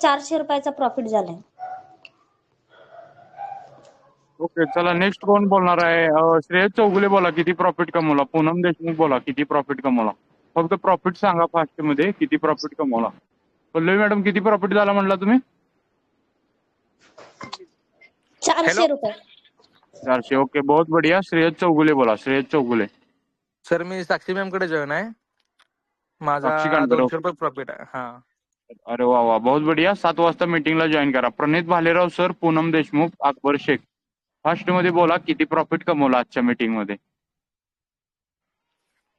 400 रुपयाचा प्रॉफिट झालाय. ओके, चला नेक्स्ट कोण बोलणार आहे? श्रेयस चौगुले बोला, किती प्रॉफिट कमवला? पूनम देशमुख बोला, किती प्रॉफिट कमवला? फक्त प्रॉफिट सांगा फास्ट मध्ये, किती प्रॉफिट कमवला? पल्लवी मॅडम, किती प्रॉफिट झाला म्हणला तुम्ही? 400 रुपये. 400. ओके, बहुत बढ़िया. श्रेयस चौगुले बोला, श्रेयस चौगुले. सर मी साक्षी मॅम कडे जॉईन आहे. माझा साक्षी कानडे. 200 रुपये प्रॉफिट आहे. हा अरे वा वा, बहुत बढ़िया. 7 वाजता मीटिंगला जॉईन करा. प्रणित भालेराव सर, पूनम देशमुख, अकबर शेख. फास्ट मध्ये बोला, किती प्रॉफिट कमवला आजच्या मीटिंग मध्ये?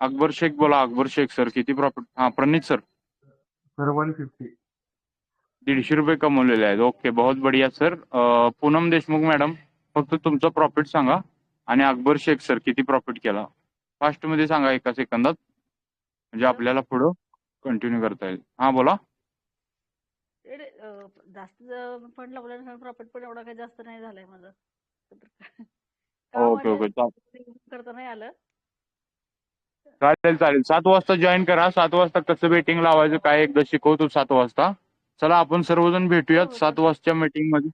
अकबर शेख बोला, अकबर शेख सर, किती प्रॉफिट? हा, प्रणित सर. सर 150. 150 रुपये कमवलेले आहेत. ओके, बहुत बढ़िया सर. पूनम देशमुख मॅडम, फक्त तुमचं प्रॉफिट सांगा. आणि अकबर शेख सर, किती प्रॉफिट केला? फास्ट मध्ये सांगा, एका सेकंदात, म्हणजे आपल्याला पुढं कंटिन्यू करता येईल. हा बोला. जास्त फंड लावल्यानंतर प्रॉफिट पण एवढा काही जास्त नाही झालाय माझं. ओके ओके, करता नाही आलं. चालेल चालेल. 7 वाजता जॉईन करा. 7 वाजता कसं बेटिंग लावायचं काय एकदा शिकवतो 7 वाजता. चला आपण सर्वजण भेटूयात 7 वाजता मीटिंग मध्ये.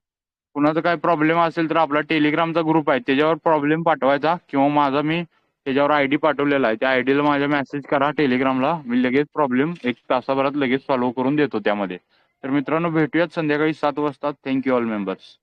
कुणाचा काय प्रॉब्लेम असेल तर आपला टेलिग्रामचा ग्रुप आहे, त्याच्यावर प्रॉब्लेम पाठवायचा, किंवा माझा मी त्याच्यावर आयडी पाठवलेला आहे, त्या आयडीला माझ्या मेसेज करा टेलिग्रामला. मी लगेच प्रॉब्लेम 1 तासाभरात लगेच सॉल्व्ह करून देतो त्यामध्ये. तर मित्रांनो, भेटूयात संध्याकाळी 7 वाजता. Thank you all members.